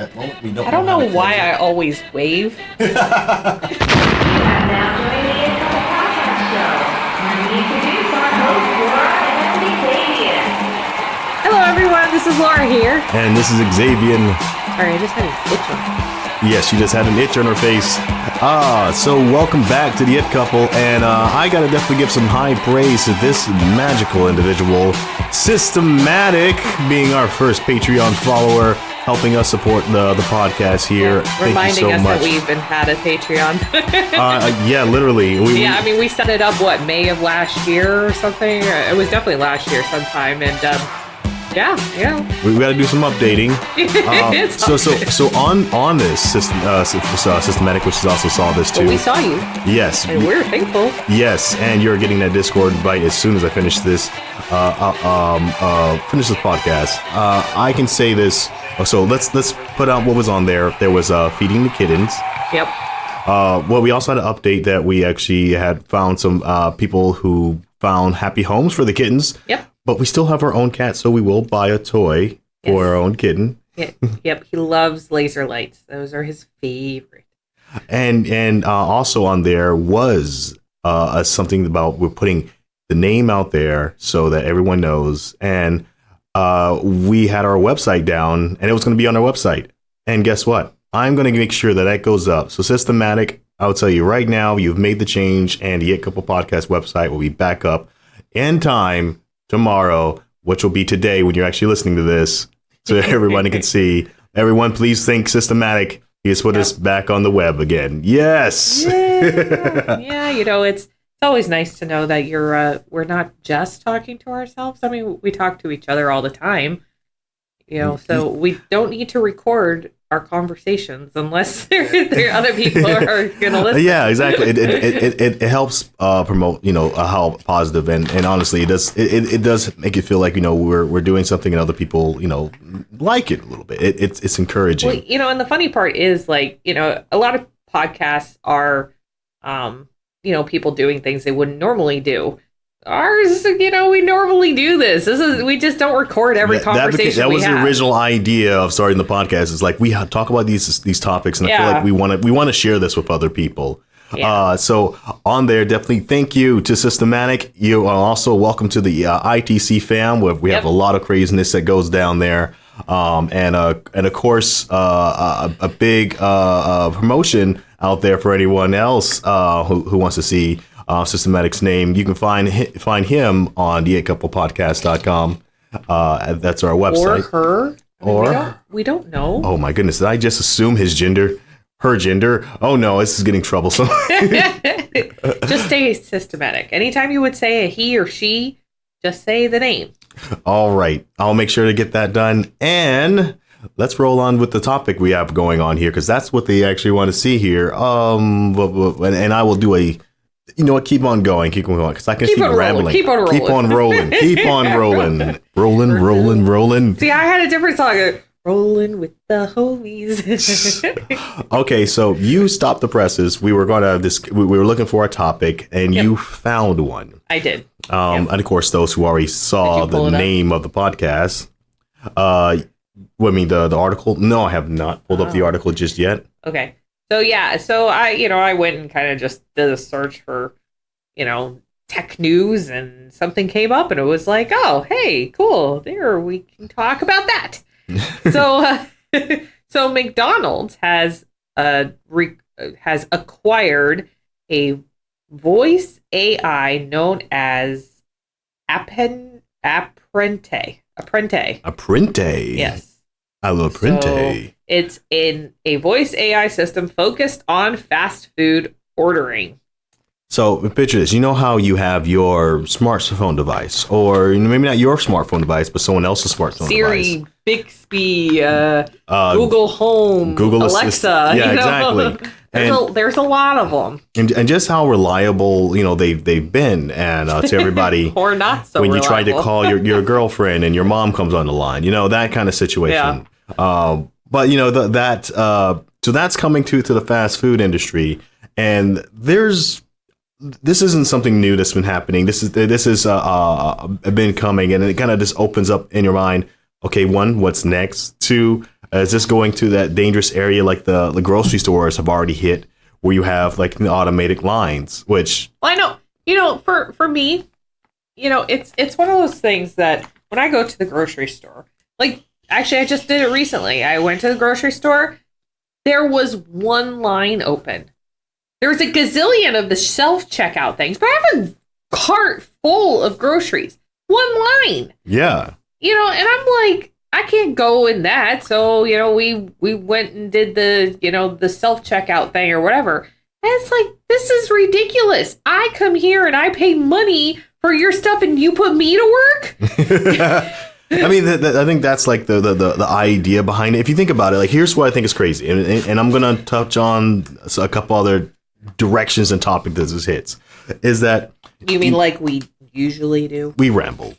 At the moment, we don't I don't know how why to I always wave. Hello, everyone. This is Laura here. And this is Xavier. Sorry, I just had an itch on. Yes, she just had an itch on her face. So welcome back to the It Couple, and I gotta definitely give some high praise to this magical individual, Systematic, being our first Patreon follower, helping us support the podcast here. Yeah, Thank reminding you so us much. that we even had a Patreon. Yeah, literally. I mean, we set it up, May of last year or something? It was definitely last year sometime, and yeah. We got to do some updating. So on this Systematic, which is also saw this too. Well, we saw you. Yes, and we're thankful. Yes, and you're getting that Discord invite as soon as I finish this. Finish this podcast. I can say this. So let's put out what was on there. There was feeding the kittens. Yep. Well, we also had an update that we actually had found some people who found happy homes for the kittens. Yep. But we still have our own cat, so we will buy a toy for our own kitten. Yep, he loves laser lights. Those are his favorite. And also on there was something about we're putting the name out there so that everyone knows. And we had our website down, and it was going to be on our website. And guess what? I'm going to make sure that goes up. So Systematic, I'll tell you right now, you've made the change, and the It Couple Podcast website will be back up in time tomorrow, which will be today when you're actually listening to this, so everybody can see. Everyone, please thank Systematic. He has put us back on the web again. Yes. Yeah, it's always nice to know that we're not just talking to ourselves. I mean, we talk to each other all the time, so we don't need to record our conversations unless there other people are going to listen. Yeah, exactly. It helps promote, how positive and honestly, it does make it feel like, we're doing something and other people, like it a little bit. It's encouraging. Well, and the funny part is a lot of podcasts are, people doing things they wouldn't normally do. Ours, we normally do this. We just don't record every conversation. That was the original idea of starting the podcast. Is like we talk about these topics, and I feel like we want to share this with other people. Yeah. So on there, definitely thank you to Systematic. You are also welcome to the ITC fam. We have a lot of craziness that goes down there, and of course a big promotion out there for anyone else who wants to see Systematic's name. You can find him on theitcouplepodcast.com. That's our website. Or her. We don't know. Oh my goodness. Did I just assume his gender? Her gender? Oh no, this is getting troublesome. Just say Systematic. Anytime you would say a he or she, just say the name. All right. I'll make sure to get that done. And let's roll on with the topic we have going on here, because that's what they actually want to see here. And I will do a... You know what? Keep on going, because I can keep rambling. Keep on rolling. Rolling. See, I had a different song. Rolling with the homies. Okay, so you stopped the presses. We were we were looking for a topic, and you found one. I did. And of course, those who already saw the name of the podcast. The article? No, I have not pulled up the article just yet. Okay. So I went and kind of just did a search for, tech news, and something came up, and it was like, oh, hey, cool, there, we can talk about that. So McDonald's has acquired a voice AI known as Apprente. Yes. I love Apprente. So it's in a voice AI system focused on fast food ordering. So picture this. You know how you have your smartphone device, or maybe not your smartphone device, but someone else's smartphone device. Siri, Bixby, Google Home, Google Alexa. Yeah, exactly. There's a lot of them. And just how reliable, they've been, and to everybody. Or not so when reliable. You try to call your girlfriend and your mom comes on the line, that kind of situation. Yeah. But so that's coming to the fast food industry, and this isn't something new that's been happening. This is been coming, and it kind of just opens up in your mind. Okay, one, what's next? Two, Is this going to that dangerous area like the grocery stores have already hit, where you have like the automated lines, which... Well, I know, for me, it's one of those things that when I go to the grocery store, like, actually, I just did it recently. I went to the grocery store. There was one line open. There was a gazillion of the self-checkout things, but I have a cart full of groceries. One line. Yeah. And I'm like, I can't go in that. So, we went and did the self-checkout thing or whatever. And it's like, this is ridiculous. I come here and I pay money for your stuff and you put me to work? I mean, I think that's like the idea behind it. If you think about it, like, here's what I think is crazy. And I'm going to touch on a couple other directions and topics that this hits. Is that... You mean like we usually do? We ramble.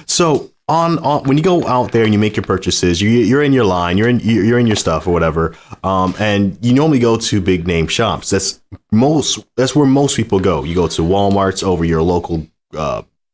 So on when you go out there and you make your purchases, you're in your line, you're in your stuff or whatever, and you normally go to big name shops. That's where most people go. You go to Walmart's over your local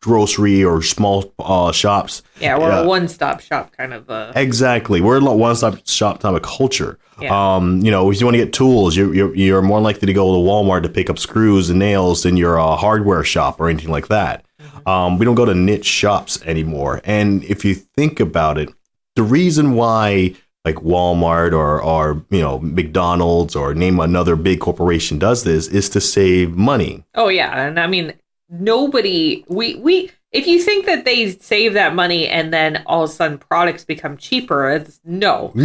grocery or small shops. Yeah, we're a one-stop shop kind of. Exactly, we're a one-stop shop type of culture. Yeah. If you want to get tools, you're more likely to go to Walmart to pick up screws and nails than your hardware shop or anything like that. We don't go to niche shops anymore. And if you think about it, the reason why like Walmart or McDonald's or name another big corporation does this is to save money. Oh yeah, and I mean nobody we if you think that they save that money and then all of a sudden products become cheaper, it's no, it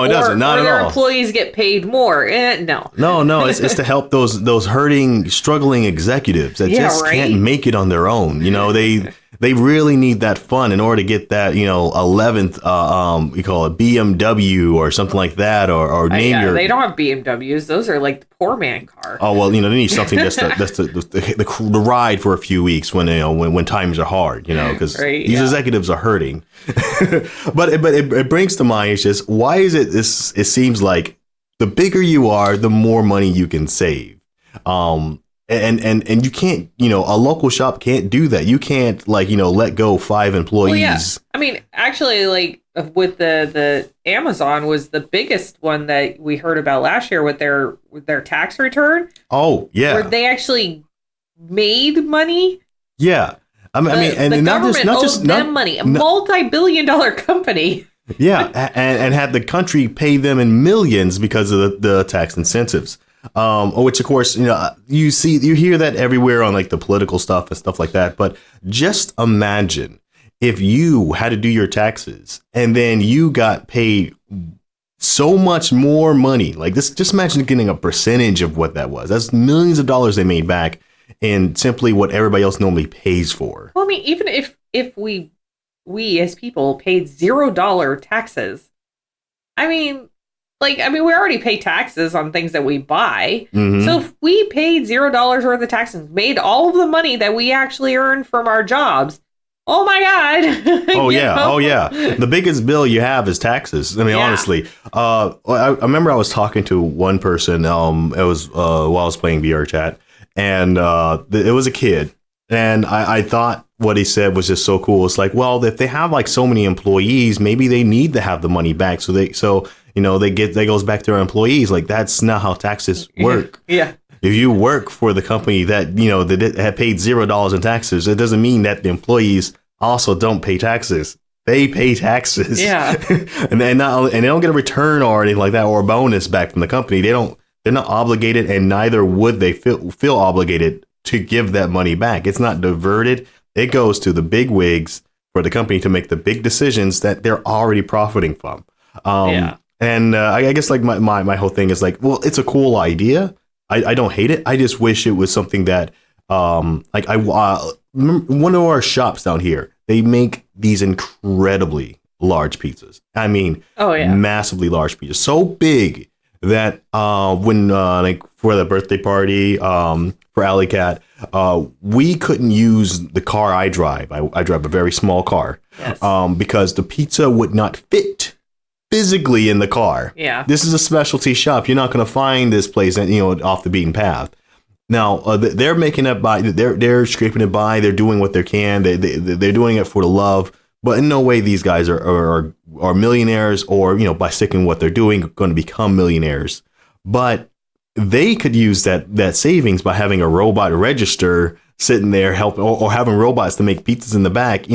doesn't. Not or at their all. Employees get paid more. No. It's to help those hurting, struggling executives that just can't make it on their own. They really need that fund in order to get that 11th we call it BMW or something like that, or name your. They don't have BMWs. Those are like the poor man car. Oh well, they need something that's the ride for a few weeks when times are hard, because these executives are hurting. but it brings to mind, it's just, why is it this? It seems like the bigger you are, the more money you can save. And you can't, a local shop can't do that. You can't let go 5 employees. Well, yeah. I mean, actually, like with the Amazon was the biggest one that we heard about last year with their tax return. Oh, yeah. Where they actually made money. Yeah. I mean, and the not government just owed them money, a multi-billion-dollar company. Yeah, and had the country pay them in millions because of the tax incentives. Which of course, you hear that everywhere on like the political stuff and stuff like that. But just imagine if you had to do your taxes and then you got paid so much more money like this. Just imagine getting a percentage of what that was. That's millions of dollars they made back in simply what everybody else normally pays for. Well, I mean, even if we as people paid $0 taxes, we already pay taxes on things that we buy. Mm-hmm. So if we paid $0 worth of taxes, made all of the money that we actually earn from our jobs, oh my God. Oh yeah. The biggest bill you have is taxes. I mean, honestly, I remember I was talking to one person. It was while I was playing VR chat, and it was a kid, and I thought what he said was just so cool. It's like, well, if they have like so many employees, maybe they need to have the money back. That goes back to our employees. Like, that's not how taxes work. Yeah. If you work for the company that had paid $0 in taxes, it doesn't mean that the employees also don't pay taxes. They pay taxes. Yeah. and they don't get a return or anything like that, or a bonus back from the company. They're not obligated, and neither would they feel obligated to give that money back. It's not diverted. It goes to the big wigs for the company to make the big decisions that they're already profiting from. And I guess like my whole thing is like, well, it's a cool idea. I don't hate it. I just wish it was something that one of our shops down here, they make these incredibly large pizzas. I mean, massively large pizzas. So big that when for the birthday party for Alley Cat, we couldn't use the car I drive. I drive a very small car. Yes. Because the pizza would not fit physically in the car. Yeah. This is a specialty shop. You're not going to find this place off the beaten path. Now they're making it by they're scraping it by. They're doing what they can. They're doing it for the love. but in no way these guys are millionaires or, by sticking what they're doing, going to become millionaires. But they could use that savings by having a robot register sitting there or having robots to make pizzas in the back,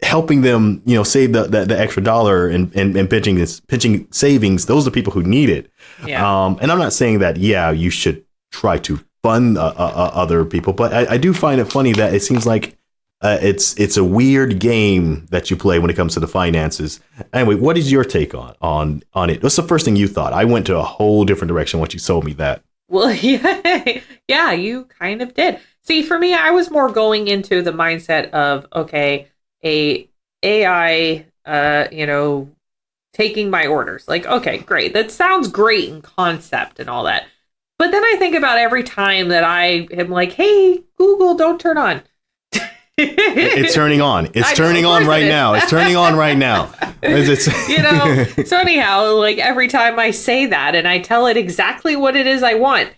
helping them, save the extra dollar and pinching savings. Those are the people who need it. Yeah. And I'm not saying that, you should try to fund other people, but I do find it funny that it seems like it's a weird game that you play when it comes to the finances. Anyway, what is your take on it? What's the first thing you thought? I went to a whole different direction once you told me that. Well, yeah, you kind of did. See, for me, I was more going into the mindset of, okay, a AI, taking my orders. Like, okay, great. That sounds great in concept and all that. But then I think about every time that I am like, hey, Google, don't turn on. It's turning on. It's turning on right now. It's turning on right now. So anyhow, like every time I say that and I tell it exactly what it is I want,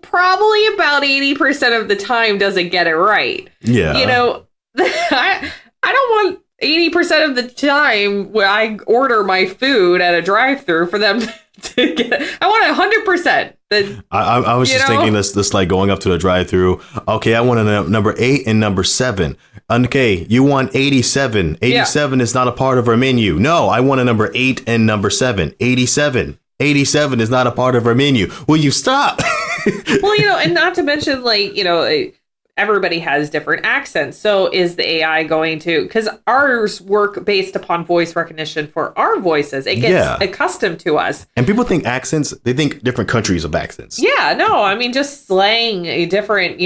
probably about 80% of the time doesn't get it right. Yeah. I don't want 80% of the time when I order my food at a drive-thru for them to get it. I want 100%. I was just thinking this like going up to the drive-thru. Okay, I want a number 8 and number 7. Okay, you want 87. 87 is not a part of our menu. No, I want a number 8 and number 7. 87. 87 is not a part of our menu. Will you stop? Well, and not to mention, everybody has different accents. So is the AI going to, because ours work based upon voice recognition for our voices. It gets accustomed to us. And people think accents, they think different countries of accents. Yeah, no, I mean, just slang different,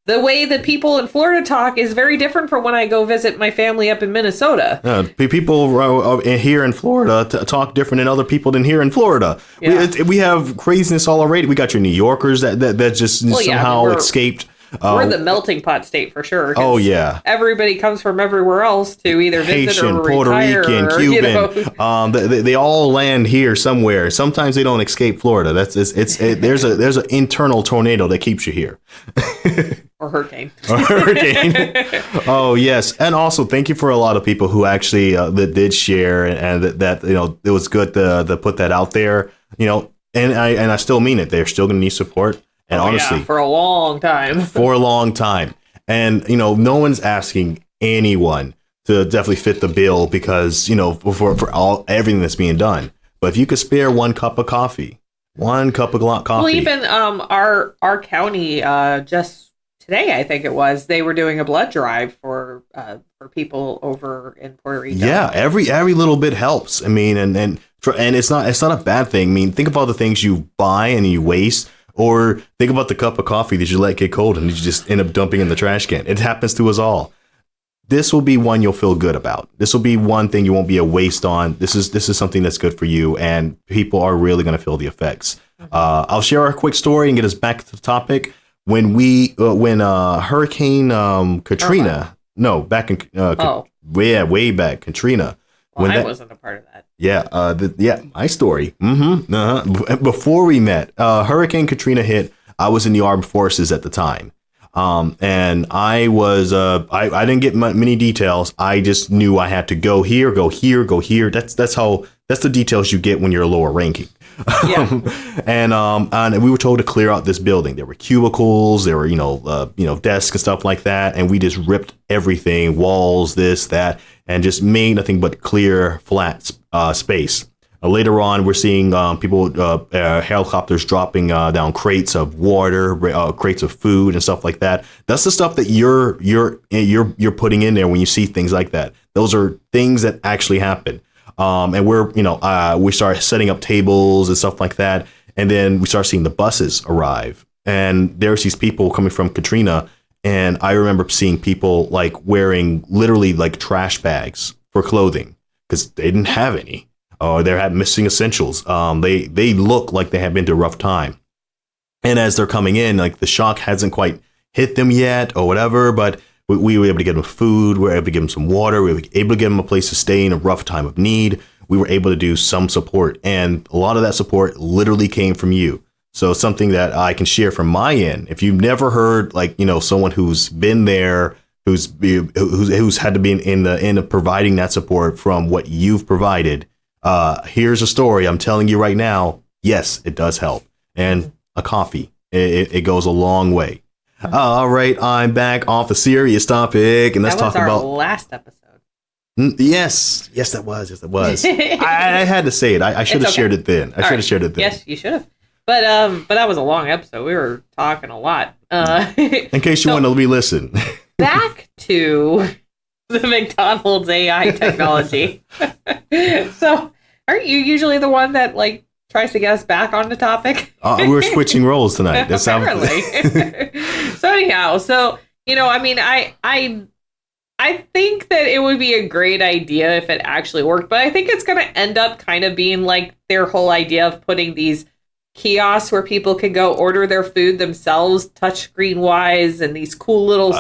the way that people in Florida talk is very different from when I go visit my family up in Minnesota. People here in Florida talk different than other people than here in Florida. Yeah. We have craziness all already. We got your New Yorkers that just somehow escaped. We're the melting pot state for sure. Oh, yeah. Everybody comes from everywhere else to either visit Haitian, or Puerto retire. Rican, Cuban. They all land here somewhere. Sometimes they don't escape Florida. There's an internal tornado that keeps you here. Or hurricane. Oh, yes. And also, thank you for a lot of people who actually that did share and that it was good to put that out there. And I still mean it. They're still going to need support. And honestly, for a long time. And, no one's asking anyone to definitely fit the bill because, for everything that's being done. But if you could spare one cup of coffee. Well, even our county, just today, I think it was, they were doing a blood drive for people over in Puerto Rico. Yeah, every little bit helps. I mean, and it's not a bad thing. I mean, think about the things you buy and you waste. Or think about the cup of coffee that you let get cold and you just end up dumping in the trash can. It happens to us all. This will be one you'll feel good about. This will be one thing you won't be a waste on. This is something that's good for you, and people are really going to feel the effects. I'll share a quick story and get us back to the topic. When Hurricane Katrina, back in way back, Katrina. Well, I wasn't a part of that. Yeah, my story. Before we met, Hurricane Katrina hit. I was in the armed forces at the time, and I was. I didn't get many details. I just knew I had to go here, go here, go here. That's the details you get when you're a lower ranking. Yeah. And we were told to clear out this building. There were cubicles, there were desks and stuff like that, and we just ripped everything, walls, this, that, and just made nothing but clear, flat space. Later on, we're seeing people, helicopters dropping down crates of water, crates of food, and stuff like that. That's the stuff that you're putting in there when you see things like that. Those are things that actually happen. And we started setting up tables and stuff like that. And then we started seeing the buses arrive. And there's these people coming from Katrina. And I remember seeing people wearing literally trash bags for clothing because they didn't have any. Or they had missing essentials. They look like they have been through a rough time. And as they're coming in, the shock hasn't quite hit them yet or whatever, but we were able to get them food. We were able to give them some water. We were able to give them a place to stay in a rough time of need. We were able to do some support. And a lot of that support literally came from you. So something that I can share from my end. If you've never heard, someone who's been there who's had to be in the end of providing that support from what you've provided. Here's a story I'm telling you right now. Yes, it does help. And a coffee, it goes a long way. All right, I'm back off a serious topic, and let's talk about our last episode. Yes, that was. I had to say it. I should have shared it then. I should have shared it then. Yes, you should have. But that was a long episode. We were talking a lot. In case you want to re-listen. Back to the McDonald's AI technology. So, aren't you usually the one that like tries to get us back on the topic? We're switching roles tonight. That's apparently. So anyhow, I mean, I think that it would be a great idea if it actually worked, but I think it's going to end up kind of being like their whole idea of putting these kiosks where people can go order their food themselves, touchscreen wise, and these cool little,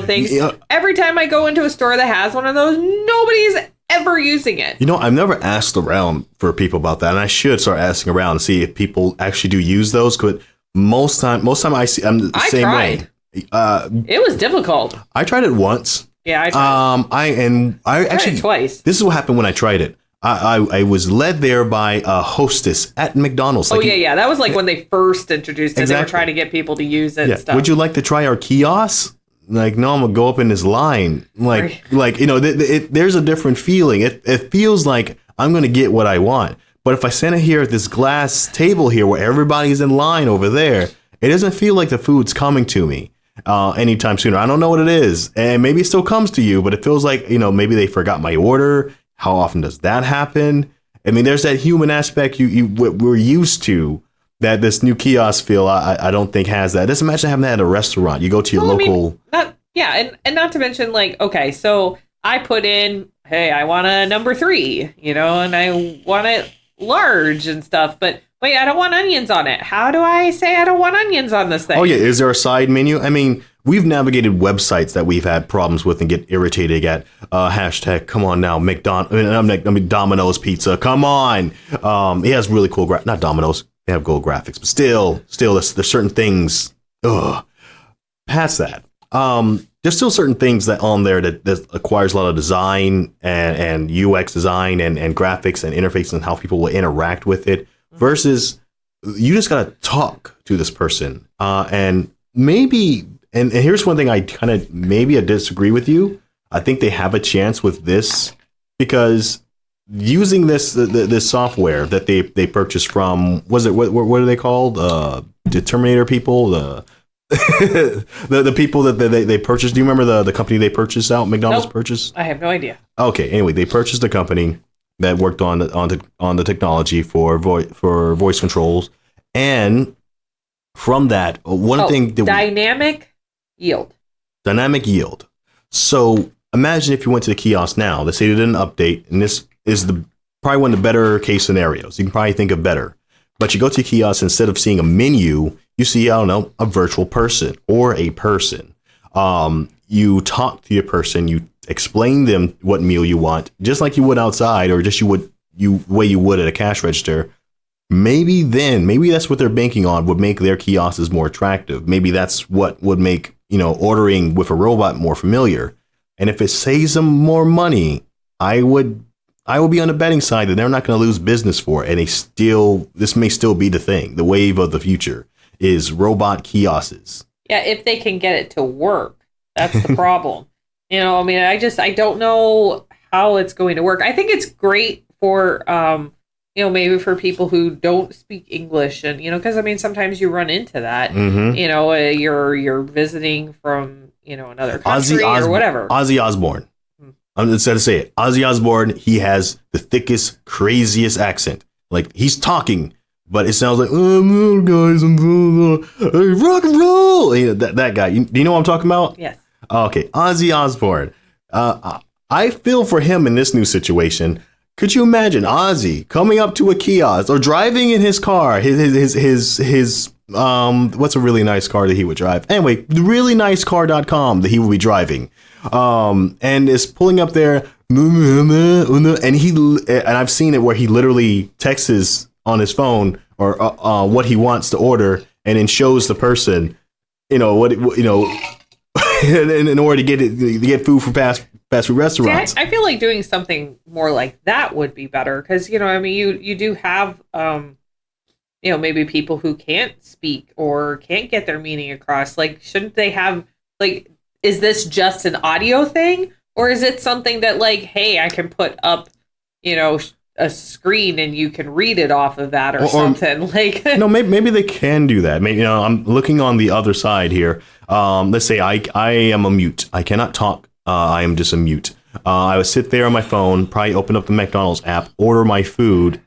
things. Every time I go into a store that has one of those, nobody's ever using it. I've never asked around for people about that, and I should start asking around and see if people actually do use those. But most time I see, I'm the same way. It was difficult. I tried it once. Yeah, I tried. I actually twice. This is what happened when I tried it. I was led there by a hostess at McDonald's. Yeah. That was like when they first introduced it. Exactly. They were trying to get people to use it and stuff. Would you like to try our kiosk? Like, no, I'm going to go up in this line. There's a different feeling. It feels like I'm going to get what I want. But if I stand here at this glass table here where everybody's in line over there, it doesn't feel like the food's coming to me anytime sooner. I don't know what it is. And maybe it still comes to you, but it feels like, maybe they forgot my order. How often does that happen? I mean, there's that human aspect we're used to that this new kiosk feel, I don't think has that. Just imagine having that at a restaurant. You go to your local... and not to mention, like, okay, so I put in, hey, I want a number 3, and I want it large and stuff, but wait, I don't want onions on it. How do I say I don't want onions on this thing? Oh, yeah. Is there a side menu? I mean, we've navigated websites that we've had problems with and get irritated at. Hashtag, come on now, Domino's Pizza. Come on. He has really cool not Domino's. They have gold graphics, but still, there's certain things. Past that. There's still certain things that on there that acquires a lot of design and UX design and graphics and interface and how people will interact with it. Versus you just got to talk to this person. And maybe, and here's one thing I kind of, maybe I disagree with you. I think they have a chance with this because using this software that they purchased from, what are they called? The Terminator people, the people that they purchased. Do you remember the company they purchased out? McDonald's purchased? I have no idea. Okay. Anyway, they purchased a company that worked on the technology for voice controls, and from that, dynamic yield. So imagine if you went to the kiosk now. Let's say they did an update, and this is probably one of the better case scenarios. You can probably think of better, but you go to the kiosk, instead of seeing a menu, you see, I don't know, a virtual person or a person. You talk to your person. You explain them what meal you want, just like you would outside, or just way you would at a cash register. Maybe that's what they're banking on, would make their kiosks more attractive. Maybe that's what would make, ordering with a robot more familiar. And if it saves them more money, I would be on the betting side that they're not going to lose business for it. And this may still be the thing. The wave of the future is robot kiosks. Yeah, if they can get it to work, that's the problem. I don't know how it's going to work. I think it's great for, maybe for people who don't speak English, and, because, sometimes you run into that, you're visiting from, another country or whatever. Ozzy Osbourne. I'm just going to say it. Ozzy Osbourne, he has the thickest, craziest accent. Like, he's talking, but it sounds like, oh, guys, rock and roll. That guy. Do you know what I'm talking about? Yes. Okay, Ozzy Osbourne. I feel for him in this new situation. Could you imagine Ozzy coming up to a kiosk or driving in his car? His what's a really nice car that he would drive? Anyway, the reallynicecar.com that he would be driving. And is pulling up there, and I've seen it where he literally texts on his phone or what he wants to order, and then shows the person, what in order to get food from fast food restaurants. See, I feel like doing something more like that would be better because you do have maybe people who can't speak or can't get their meaning across. Like, shouldn't they have is this just an audio thing, or is it something that like, hey, I can put up, a screen and you can read it off of that or something like? No, maybe they can do that. Maybe I'm looking on the other side here. Let's say I am a mute. I cannot talk. I am just a mute. I would sit there on my phone, probably open up the McDonald's app, order my food,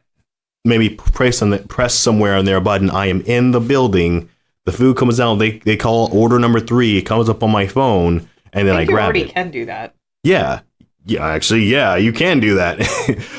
maybe press somewhere on their button. I am in the building. The food comes out. They call order number 3. It comes up on my phone, and then I grab it. You already can do that. Yeah. Actually, you can do that.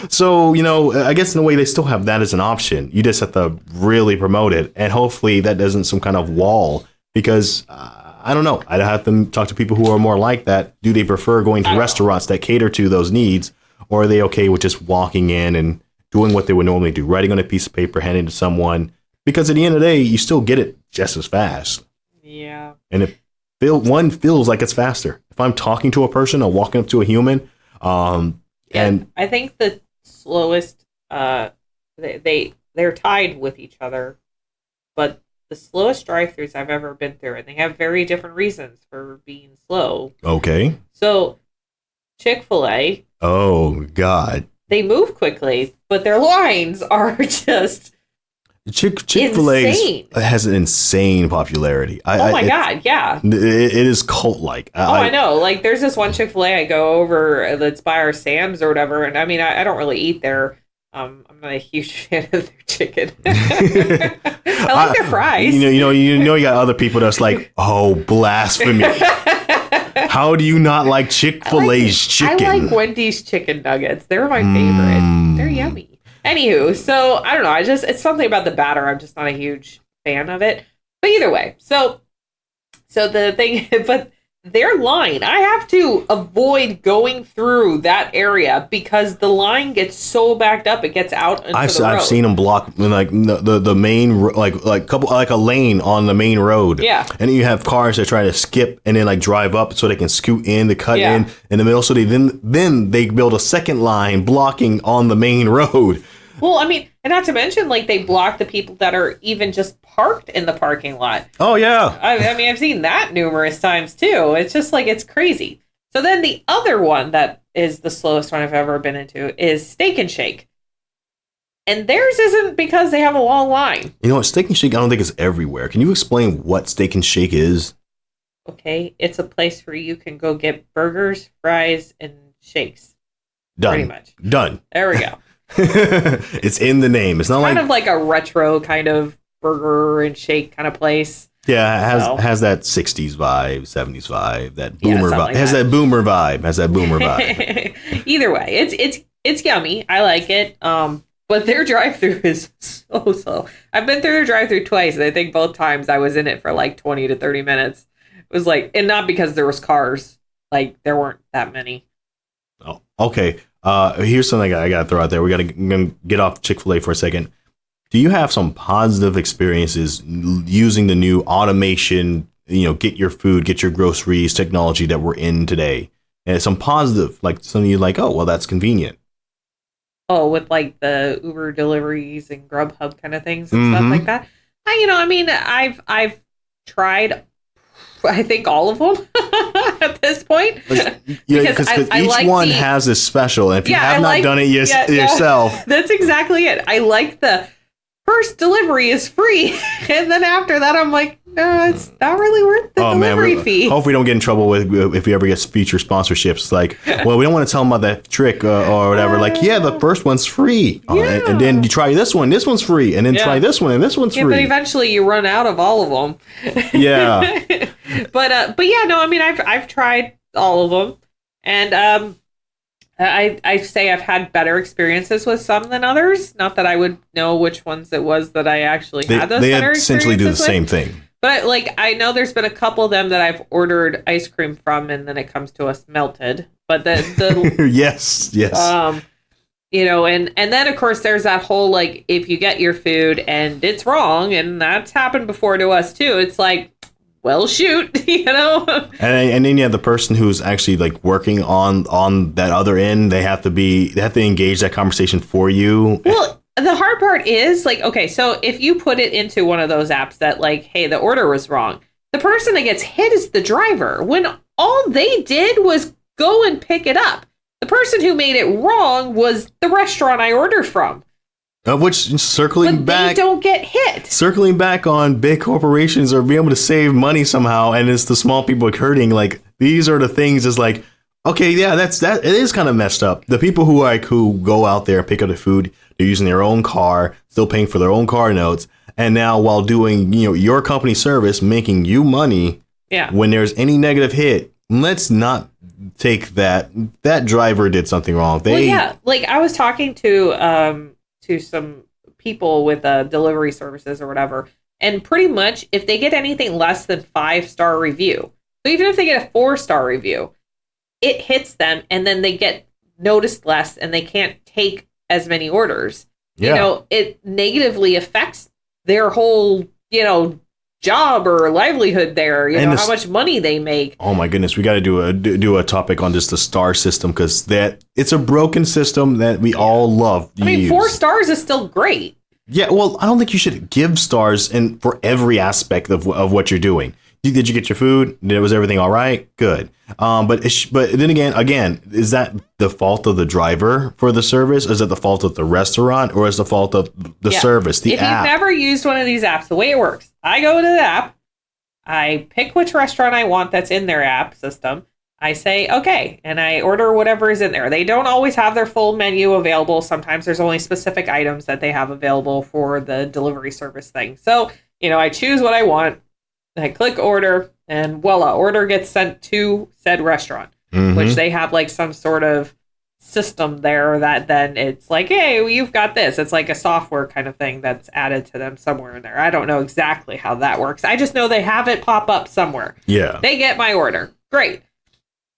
So, I guess in a way they still have that as an option. You just have to really promote it, and hopefully that isn't some kind of wall because I don't know. I'd have to talk to people who are more like that. Do they prefer going to restaurants that cater to those needs, or are they okay with just walking in and doing what they would normally do, writing on a piece of paper, handing it to someone? Because at the end of the day, you still get it just as fast. Yeah. And one feels like it's faster. If I'm talking to a person or walking up to a human, and I think the slowest, they're tied with each other, but the slowest drive-thrus I've ever been through, and they have very different reasons for being slow. Okay. So, Chick-fil-A. Oh, God. They move quickly, but their lines are just Chick-fil-A has an insane popularity. My God, yeah. It is cult-like. I know. Like, there's this one Chick-fil-A I go over that's by our Sam's or whatever, and I mean, I don't really eat there. I'm not a huge fan of their chicken. I like their fries. You got other people that's like, oh, blasphemy. How do you not like Chick-fil-A's chicken? I like Wendy's chicken nuggets. They're my favorite. They're yummy. Anywho, so I don't know. It's something about the batter. I'm just not a huge fan of it. But either way, so the thing, but their line, I have to avoid going through that area because the line gets so backed up. It gets out into the road. I've seen them block like the main like a lane on the main road. Yeah, and then you have cars that try to skip and then like drive up so they can scoot in to cut in the middle. So they then they build a second line blocking on the main road. Well, I mean, and not to mention, like, they block the people that are even just parked in the parking lot. Oh, yeah. I mean, I've seen that numerous times, too. It's just, like, it's crazy. So then the other one that is the slowest one I've ever been into is Steak and Shake. And theirs isn't because they have a long line. Steak and Shake, I don't think it's everywhere. Can you explain what Steak and Shake is? Okay, it's a place where you can go get burgers, fries, and shakes. Done. Pretty much. Done. There we go. It's in the name. It's not kind of like a retro kind of burger and shake kind of place. Yeah, it has that 60s vibe, 70s vibe, that boomer vibe. It has that boomer vibe. Either way, it's yummy. I like it. But their drive-thru is so slow. I've been through their drive-thru twice, and I think both times I was in it for like 20 to 30 minutes. It was like, and not because there was cars. Like, there weren't that many. Oh, okay. Here's something I got to throw out there. We got to get off Chick-fil-A for a second. Do you have some positive experiences using the new automation, get your food, get your groceries technology that we're in today? And some positive, like something you're like, oh, well, that's convenient. Oh, with like the Uber deliveries and Grubhub kind of things and stuff like that. I've tried, I think, all of them at this point. Because each one has a special. And if you have not done it yourself. That's exactly it. I like the first delivery is free. And then after that, I'm like, no, it's not really worth the delivery fee. Hope we don't get in trouble if we ever get future sponsorships. Like, well, we don't want to tell them about that trick or whatever. Like, the first one's free. And then you try this one's free. And then try this one, and this one's free. But eventually you run out of all of them. Yeah. But yeah, no, I mean, I've tried all of them. And I say I've had better experiences with some than others. Not that I would know which ones it was that I actually had those better experiences essentially do the with. same thing. But I know there's been a couple of them that I've ordered ice cream from, and then it comes to us melted. But the yes. And then of course there's that whole if you get your food and it's wrong, and that's happened before to us too. It's like, well, shoot, And then you have the person who's actually like working on that other end. They have to engage that conversation for you. Well, the hard part is like, okay, so if you put it into one of those apps that like, hey, the order was wrong, the person that gets hit is the driver when all they did was go and pick it up. The person who made it wrong was the restaurant I ordered from. Which they don't get hit. Circling back on big corporations or being able to save money somehow, and it's the small people hurting. Like these are the things. Is like, okay, yeah, that. It is kind of messed up. The people who go out there and pick up the food, they're using their own car, still paying for their own car notes, and now while doing your company service, making you money. Yeah. When there's any negative hit, let's not take that driver did something wrong. Like I was talking to some people with delivery services or whatever, and pretty much if they get anything less than 5-star review, so even if they get a 4-star review, it hits them and then they get noticed less and they can't take as many orders. Yeah. It negatively affects their whole job or livelihood there, how much money they make. Oh my goodness, we got to do a topic on just the star system, because it's a broken system that we all love. I mean, 4 stars is still great. Yeah, well, I don't think you should give stars for every aspect of what you're doing. Did you get your food? Was everything all right? Good. But then again, is that the fault of the driver for the service? Is it the fault of the restaurant, or is it the fault of the service, the app? If you've never used one of these apps, the way it works, I go to the app, I pick which restaurant I want that's in their app system. I say, okay, and I order whatever is in there. They don't always have their full menu available. Sometimes there's only specific items that they have available for the delivery service thing. So, I choose what I want. I click order, and voila, order gets sent to said restaurant, which they have like some sort of system there that then it's like, hey, well, you've got this. It's like a software kind of thing that's added to them somewhere in there. I don't know exactly how that works. I just know they have it pop up somewhere. Yeah. They get my order. Great.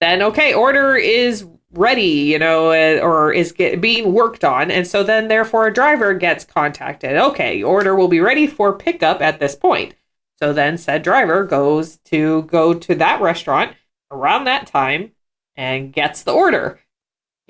Then, okay, order is ready, or is being worked on. And so then therefore a driver gets contacted. Okay, order will be ready for pickup at this point. So then said driver go to that restaurant around that time and gets the order.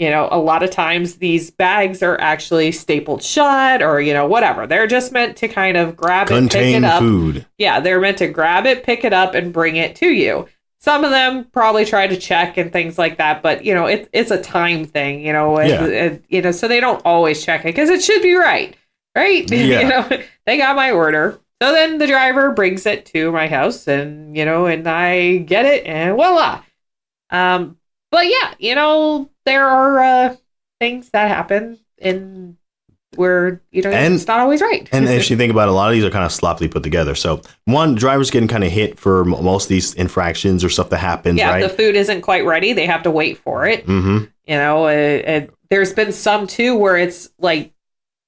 A lot of times these bags are actually stapled shut or, whatever. They're just meant to kind of grab it, pick it up. Food. Yeah, they're meant to grab it, pick it up, and bring it to you. Some of them probably try to check and things like that, but, it's a time thing, so they don't always check it because it should be right? Yeah. They got my order. So then the driver brings it to my house and, and I get it and voila. But yeah, there are things that happen in where, it's not always right. And if you think about it, a lot of these are kind of sloppily put together. So one, drivers getting kind of hit for most of these infractions or stuff that happens, right? Yeah, if the food isn't quite ready, they have to wait for it. Mm-hmm. There's been some too where it's like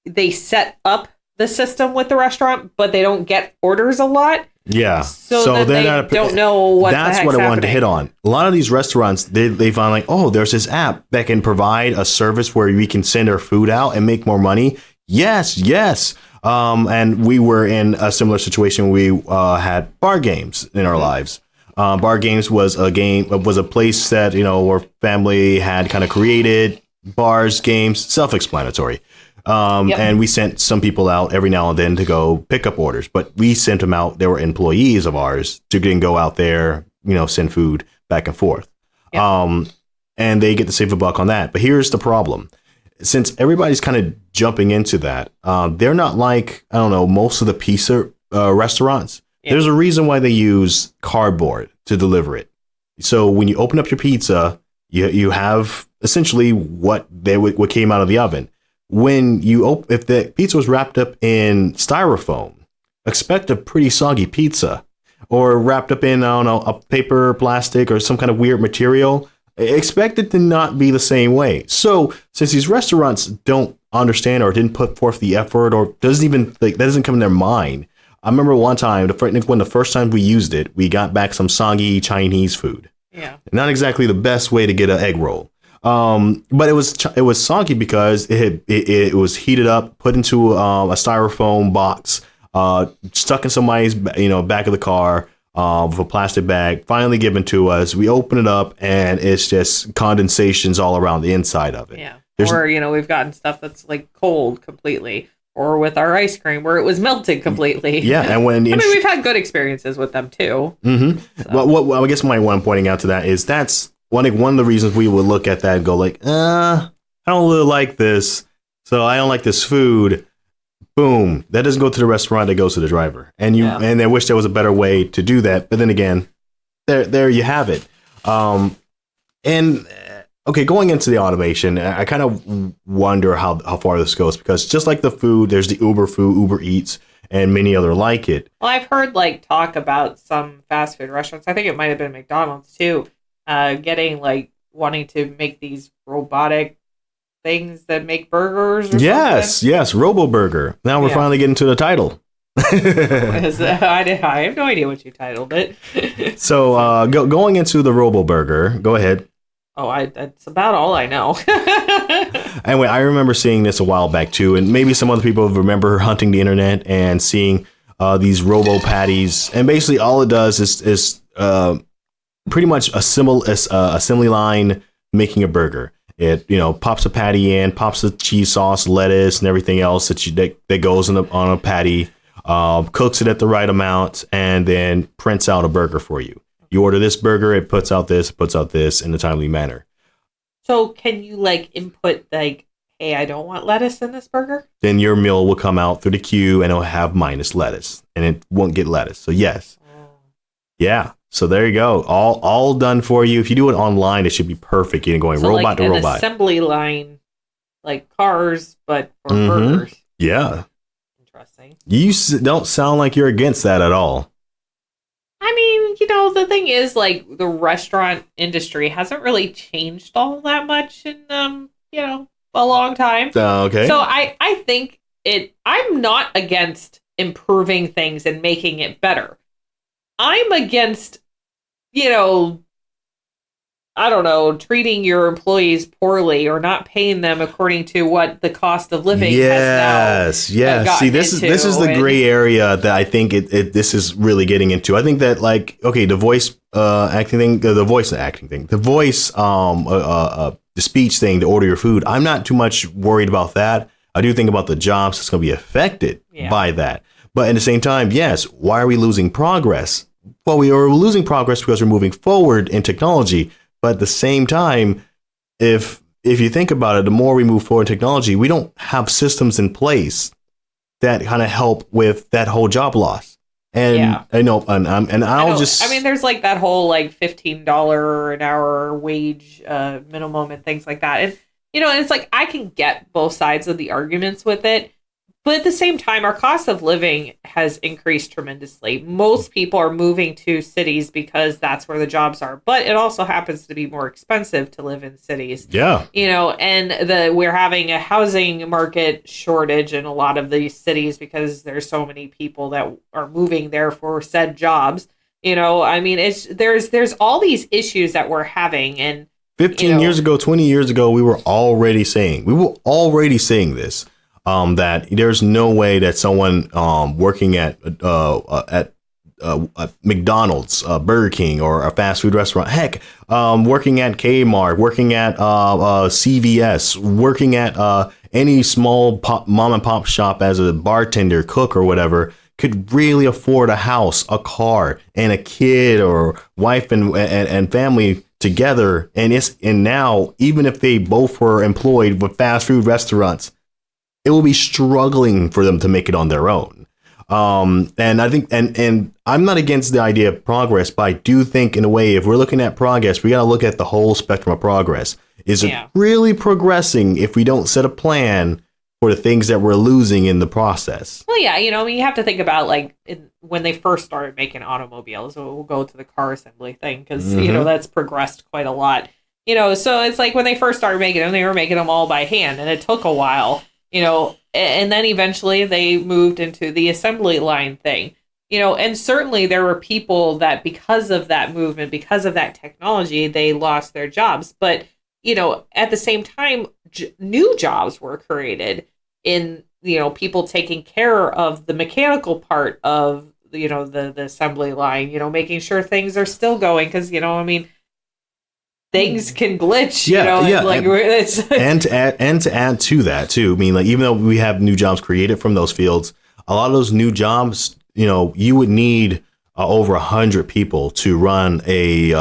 they set up the system with the restaurant, but they don't get orders a lot. Yeah. So they don't know what that's what I wanted to hit on. A lot of these restaurants, they find like, oh, there's this app that can provide a service where we can send our food out and make more money. Yes. And we were in a similar situation. We had bar games in our lives. Bar games was a place that, our family had kind of created. Bars, games, self-explanatory. And we sent some people out every now and then to go pick up orders, but we sent them out. They were employees of ours to then go out there, send food back and forth. Yep. And they get to save a buck on that. But here's the problem. Since everybody's kind of jumping into that, they're not like, I don't know, most of the pizza restaurants. Yep. There's a reason why they use cardboard to deliver it. So when you open up your pizza, you have essentially what came out of the oven. When if the pizza was wrapped up in styrofoam, expect a pretty soggy pizza, or wrapped up in, I don't know, a paper, plastic, or some kind of weird material. Expect it to not be the same way. So since these restaurants don't understand or didn't put forth the effort, or that doesn't come in their mind. I remember one time, when the first time we used it, we got back some soggy Chinese food. Yeah. Not exactly the best way to get an egg roll. But it was soggy because it was heated up, put into a styrofoam box, stuck in somebody's back of the car, with a plastic bag, finally given to us. We open it up, and it's just condensations all around the inside of it. Yeah. Or, we've gotten stuff that's like cold completely. Or with our ice cream where it was melted completely. Yeah, and we've had good experiences with them too. Mm-hmm. So. Well, I guess one I'm pointing out to that is that's one of the reasons we would look at that and go like, I don't really like this, so I don't like this food. Boom, that doesn't go to the restaurant; it goes to the driver. And and I wish there was a better way to do that. But then again, there you have it. Okay, going into the automation, I kind of wonder how far this goes, because just like the food, there's the Uber Eats, and many other like it. Well, I've heard talk about some fast food restaurants. I think it might have been McDonald's too, wanting to make these robotic things that make burgers. Or yes, Robo Burger. Now we're finally getting to the title. I have no idea what you titled it. So going into the Robo Burger, go ahead. Oh, that's about all I know. Anyway, I remember seeing this a while back too, and maybe some other people remember hunting the internet and seeing these robo patties. And basically, all it does is pretty much a assembly line making a burger. It pops a patty in, pops the cheese sauce, lettuce, and everything else that goes on a patty, cooks it at the right amount, and then prints out a burger for you. You order this burger, it puts out this in a timely manner. So can you input hey, I don't want lettuce in this burger? Then your meal will come out through the queue and it'll have minus lettuce, and it won't get lettuce. So yes. Oh. Yeah. So there you go. All done for you. If you do it online, it should be perfect. You're going robot to robot. Assembly line, like cars, but for burgers. Yeah. Interesting. You don't sound like you're against that at all. I mean, the thing is, the restaurant industry hasn't really changed all that much in, a long time. Okay. So I think I'm not against improving things and making it better. I'm against, I don't know, treating your employees poorly or not paying them according to what the cost of living has now. Yes. See, this is the gray area that I think this is really getting into. I think that the voice the speech thing to order your food, I'm not too much worried about that. I do think about the jobs that's going to be affected by that. But at the same time, yes, why are we losing progress? Well, we are losing progress because we're moving forward in technology. But at the same time, if you think about it, the more we move forward in technology, we don't have systems in place that kind of help with that whole job loss. And I know, and there's that whole $15 an hour wage minimum and things like that. And and it's I can get both sides of the arguments with it. But at the same time, our cost of living has increased tremendously. Most people are moving to cities because that's where the jobs are. But it also happens to be more expensive to live in cities. Yeah. And we're having a housing market shortage in a lot of these cities because there's so many people that are moving there for said jobs. There's all these issues that we're having. And 15 years ago, 20 years ago, we were already saying this. That there's no way that someone working at McDonald's, Burger King, or a fast food restaurant, heck, working at Kmart, working at CVS, working at any small mom and pop shop as a bartender, cook, or whatever, could really afford a house, a car, and a kid or wife and family together. And now, even if they both were employed with fast food restaurants, it will be struggling for them to make it on their own. And I think, and I'm not against the idea of progress, but I do think in a way, if we're looking at progress, we got to look at the whole spectrum of progress. Is it really progressing if we don't set a plan for the things that we're losing in the process? Well, yeah, you have to think about when they first started making automobiles. We'll go to the car assembly thing because, that's progressed quite a lot. So it's when they first started making them, they were making them all by hand, and it took a while. And then eventually they moved into the assembly line thing, and certainly there were people that because of that movement, because of that technology, they lost their jobs. But, at the same time, new jobs were created in, people taking care of the mechanical part of the assembly line, making sure things are still going. Cause I mean, things can glitch, it's and to add to that too. I mean, like, even though we have new jobs created from those fields, a lot of those new jobs, you would need over 100 people to run a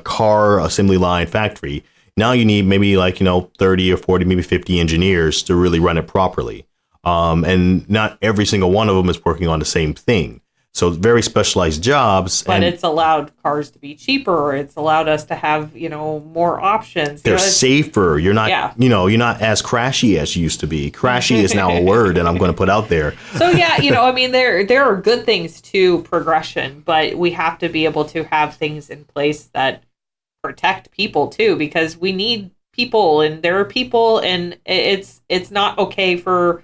car assembly line factory. Now you need maybe 30 or 40, maybe 50 engineers to really run it properly. And not every single one of them is working on the same thing. So very specialized jobs. But it's allowed cars to be cheaper. It's allowed us to have, more options. They're safer. You're not, you're not as crashy as you used to be. Crashy is now a word that I'm going to put out there. So, I mean, there are good things to progression, but we have to be able to have things in place that protect people too, because we need people, and there are people, and it's not okay for,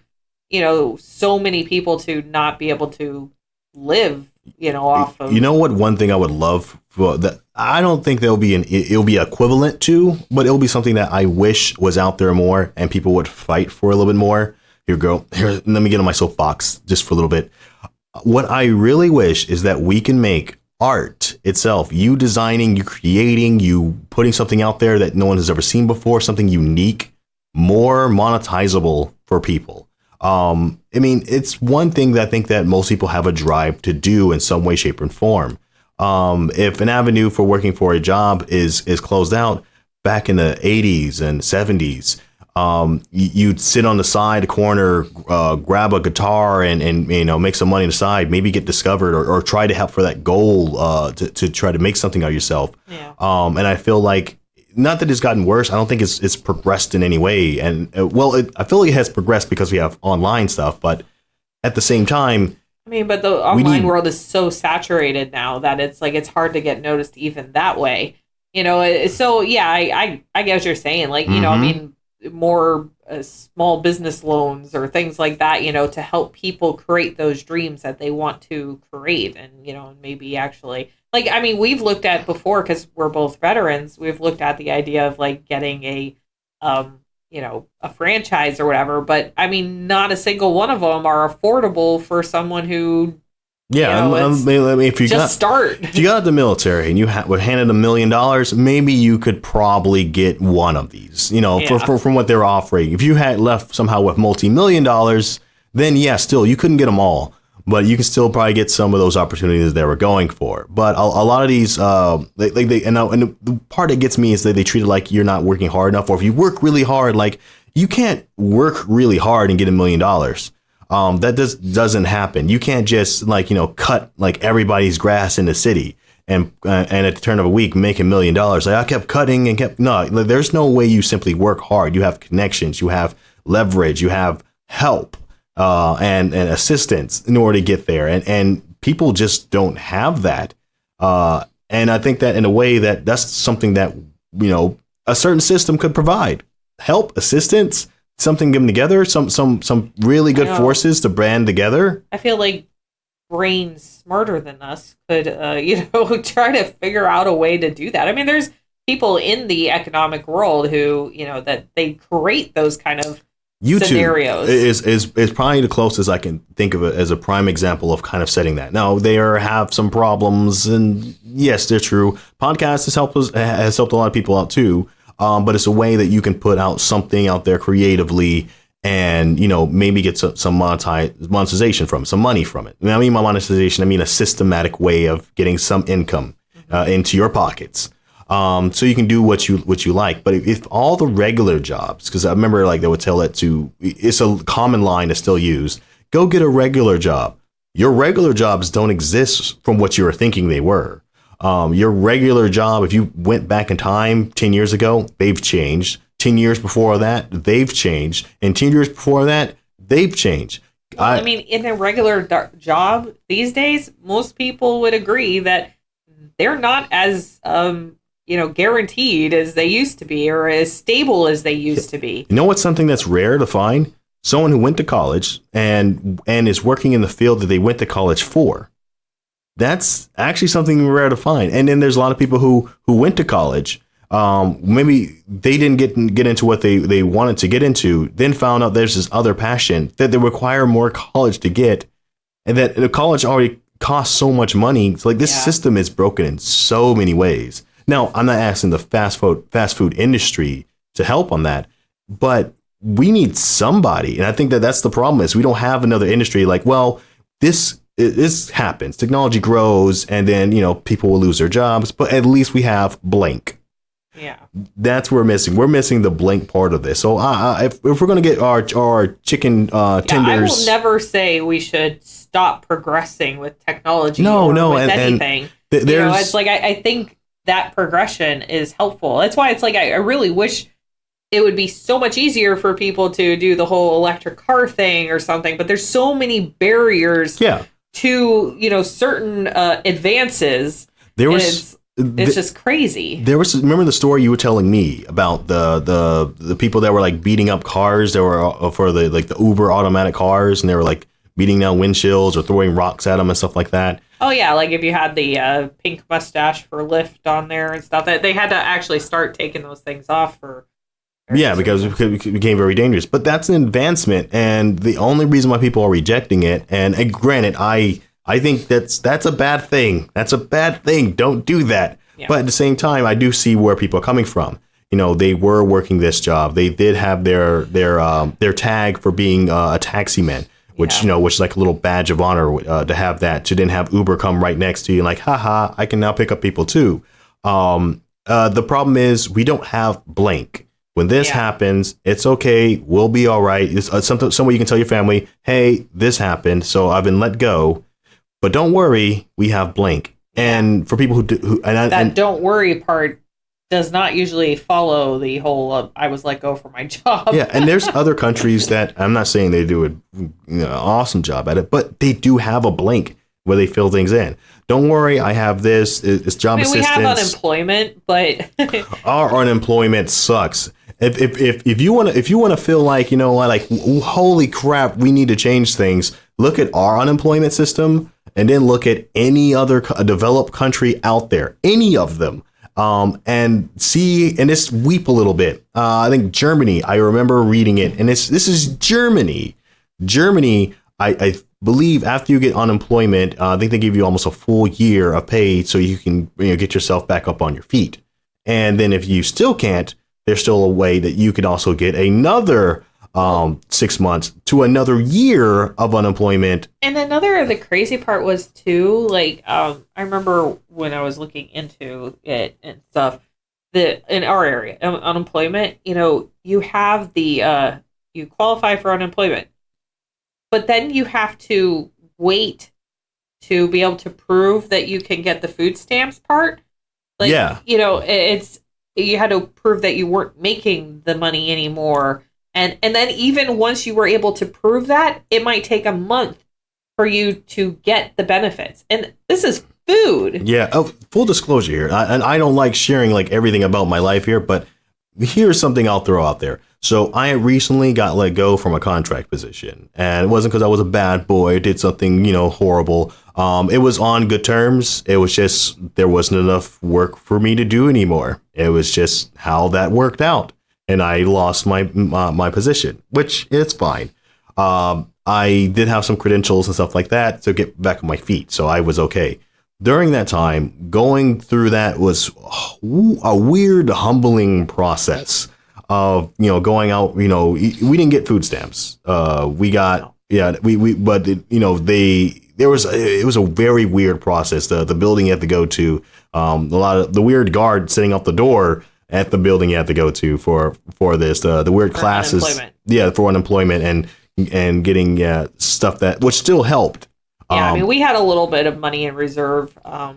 so many people to not be able to live, off of. What one thing I would love for that, I don't think it'll be equivalent to, but it'll be something that I wish was out there more and people would fight for a little bit more. Here, let me get on my soapbox just for a little bit. What I really wish is that we can make art itself, you designing, you creating, you putting something out there that no one has ever seen before, something unique, more monetizable for people. I mean, it's one thing that I think that most people have a drive to do in some way, shape, and form. If an avenue for working for a job is closed out back in the 80s and 70s, you'd sit on the side corner, grab a guitar and make some money on the side, maybe get discovered or try to help for that goal to try to make something out of yourself. Yeah. And I feel like, not that it's gotten worse. I don't think it's progressed in any way. And I feel like it has progressed because we have online stuff. But at the same time, I mean, but the online world is so saturated now that it's hard to get noticed even that way. So yeah, I get what you're saying. I mean, more small business loans or things like that, to help people create those dreams that they want to create, and maybe actually. I mean, we've looked at before, because we're both veterans, we've looked at the idea of getting a franchise or whatever, but I mean, not a single one of them are affordable for someone who, if you got out the military and you were handed $1 million, maybe you could probably get one of these, from what they're offering. If you had left somehow with multi-million dollars, then still you couldn't get them all. But you can still probably get some of those opportunities they were going for. But a lot of these, and the part that gets me is that they treat it like you're not working hard enough. Or if you work really hard, you can't work really hard and get $1 million. That doesn't happen. You can't just cut everybody's grass in the city and at the turn of a week make $1 million. I kept cutting and there's no way you simply work hard. You have connections, you have leverage, you have help. And assistance in order to get there. And people just don't have that. And I think that in a way that's something that, a certain system could provide. Help, assistance, something given together, some really good forces to band together. I feel like brains smarter than us could, try to figure out a way to do that. I mean, there's people in the economic world who, that they create those kind of YouTube scenarios. is probably the closest I can think of it as a prime example of kind of setting that. Now, they have some problems, and yes, they're true. Podcast has helped a lot of people out too, but it's a way that you can put out something out there creatively and, maybe get some monetization from it, some money from it. And I mean, by monetization, I mean a systematic way of getting some income into your pockets. So you can do what you like. But if all the regular jobs, because I remember they would tell it it's a common line that's still used, go get a regular job. Your regular jobs don't exist from what you were thinking they were. Your regular job, if you went back in time 10 years ago, they've changed. 10 years before that, they've changed. And 10 years before that, they've changed. I mean, in a regular job these days, most people would agree that they're not as guaranteed as they used to be, or as stable as they used to be. You know what's something that's rare to find? Someone who went to college and is working in the field that they went to college for. That's actually something rare to find. And then there's a lot of people who went to college. Maybe they didn't get into what they wanted to get into, then found out there's this other passion that they require more college to get. and that the college already costs so much money. It's like this system is broken in so many ways. Now, I'm not asking the fast food industry to help on that, but we need somebody. And I think that that's the problem is we don't have another industry like, well, this happens. Technology grows and then, people will lose their jobs, but at least we have blank. Yeah. That's what we're missing. We're missing the blank part of this. So if we're going to get our chicken tenders. I will never say we should stop progressing with technology with anything. It's like I think that progression is helpful. That's why it's like I really wish it would be so much easier for people to do the whole electric car thing or something. But there's so many barriers to, certain advances. It's just crazy. Remember the story you were telling me about the people that were like beating up cars that were for the Uber automatic cars, and they were like beating down windshields or throwing rocks at them and stuff like that. Oh yeah, like if you had the pink mustache for Lyft on there and stuff, that they had to actually start taking those things off for. Because it became very dangerous. But that's an advancement, and the only reason why people are rejecting it. And granted, I think that's a bad thing. That's a bad thing. Don't do that. Yeah. But at the same time, I do see where people are coming from. They were working this job. They did have their tag for being a taxi man, which which is like a little badge of honor to have that. To then have Uber come right next to you, and like, haha, I can now pick up people too. The problem is we don't have blank. When this happens, it's okay. We'll be all right. It's some way you can tell your family, hey, this happened, so I've been let go. But don't worry, we have blank. And for people who don't worry part does not usually follow the whole I was let go for my job. Yeah, and there's other countries that I'm not saying they do an awesome job at it, but they do have a blank where they fill things in. Don't worry, I have this. It's job assistance. We have unemployment, but our unemployment sucks. If you want to feel like holy crap, we need to change things. Look at our unemployment system, and then look at any other developed country out there, any of them, and see and just weep a little bit. I think Germany. I remember reading it, and this is Germany. Germany, I believe after you get unemployment, I think they give you almost a full year of pay so you can get yourself back up on your feet. And then if you still can't, there's still a way that you could also get another 6 months to another year of unemployment. And the crazy part was too, like, I remember when I was looking into it and stuff, that in our area, unemployment, you have you qualify for unemployment, but then you have to wait to be able to prove that you can get the food stamps part. Like, you had to prove that you weren't making the money anymore. And then even once you were able to prove that, it might take a month for you to get the benefits. And this is food. Yeah. Full disclosure here. I don't like sharing like everything about my life here, but here's something I'll throw out there. So I recently got let go from a contract position, and it wasn't because I was a bad boy, did something, horrible. It was on good terms. It was just, there wasn't enough work for me to do anymore. It was just how that worked out. And I lost my position, which it's fine. I did have some credentials and stuff like that to get back on my feet, so I was okay. During that time, going through that was a weird, humbling process of going out. We didn't get food stamps. We got but it was a very weird process. The building you had to go to, a lot of the weird guard sitting out the door at the building you have to go to for this, the weird classes, for unemployment and getting stuff which still helped. Yeah, we had a little bit of money in reserve, for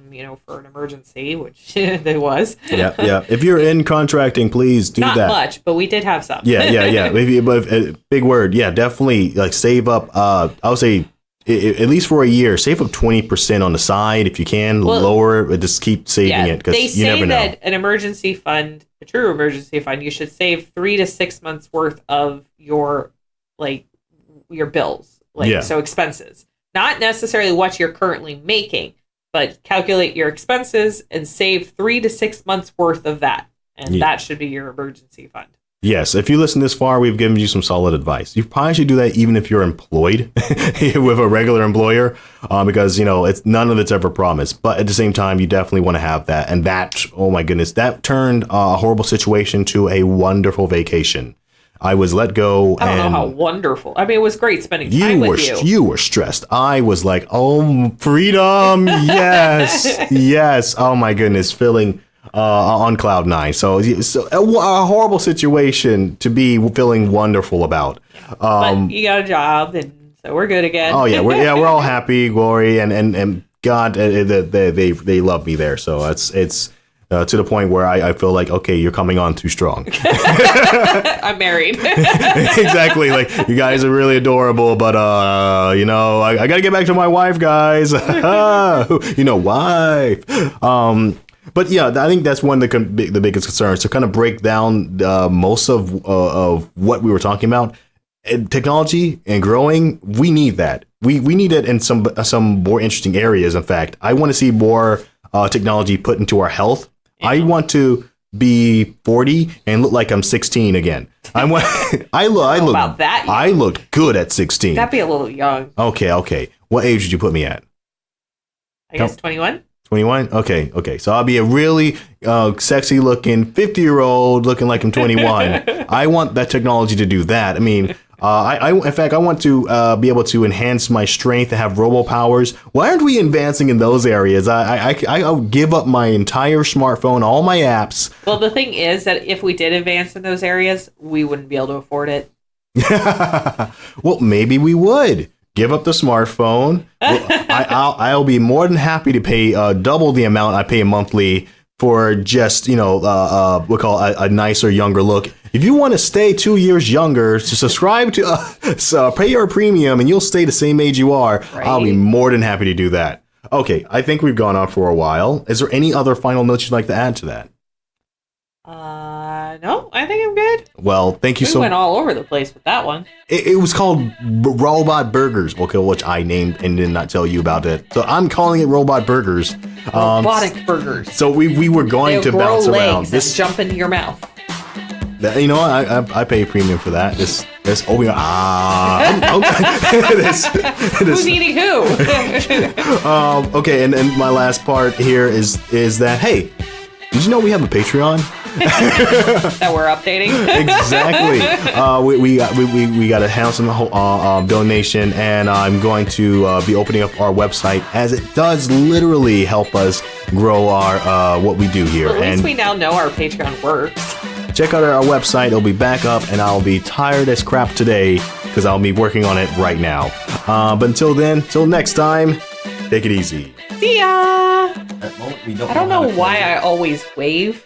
an emergency, which there was. Yeah. If you're in contracting, please do that. Not much, but we did have some. Yeah. But big word. Yeah, definitely like save up. I would say at least for a year, save up 20% on the side if you can. Lower it, but just keep saving it because you never know. They say that an emergency fund, a true emergency fund, you should save 3 to 6 months worth of your bills, so expenses. Not necessarily what you're currently making, but calculate your expenses and save 3 to 6 months worth of that. And that should be your emergency fund. Yes, if you listen this far, we've given you some solid advice. You probably should do that even if you're employed with a regular employer, because it's none of it's ever promised. But at the same time, you definitely want to have that. And that, oh my goodness, that turned a horrible situation to a wonderful vacation. I was let go. I don't know how wonderful. I mean, it was great spending time with you. You were stressed. I was like, oh, freedom. Yes. Yes. Oh my goodness. Feeling on cloud nine. So a horrible situation to be feeling wonderful about. But you got a job, and so we're good again. Oh yeah, we're all happy, glory, and God, they love me there. So it's to the point where I feel like, okay, you're coming on too strong. I'm married. Exactly. Like, you guys are really adorable, but I gotta get back to my wife, guys. Wife. But yeah, I think that's one of the biggest concerns, to kind of break down most of what we were talking about. Technology and growing, we need that. We need it in some more interesting areas. In fact, I want to see more technology put into our health. Yeah. I want to be 40 and look like I'm 16 again. I looked good at 16. That'd be a little young. Okay. What age did you put me at? I guess 21. 21? Okay. So I'll be a really sexy looking 50-year-old looking like I'm 21. I want that technology to do that. I mean, in fact, I want to be able to enhance my strength and have robo powers. Why aren't we advancing in those areas? I'll give up my entire smartphone, all my apps. Well, the thing is that if we did advance in those areas, we wouldn't be able to afford it. Well, maybe we would. Give up the smartphone. I'll be more than happy to pay double the amount I pay monthly for just, we call a nicer, younger look. If you want to stay 2 years younger, to subscribe to pay your premium and you'll stay the same age you are, right. I'll be more than happy to do that. Okay, I think we've gone on for a while. Is there any other final notes you'd like to add to that? No, I think I'm good. Well, thank you we went all over the place with that one. It was called Robot Burgers, okay, which I named and did not tell you about it. So I'm calling it Robot Burgers. Robotic burgers. So we were going to bounce around. This jump into your mouth. You know what? I pay a premium for that. Who's eating who? Okay, and my last part here is that, hey, did you know we have a Patreon? That we're updating. Exactly. We got a handsome donation, and I'm going to be opening up our website, as it does literally help us grow our what we do here. Well, at least we now know our Patreon works. Check out our website. It'll be back up, and I'll be tired as crap today because I'll be working on it right now. But until then, till next time, take it easy. See ya! I don't know why I always wave.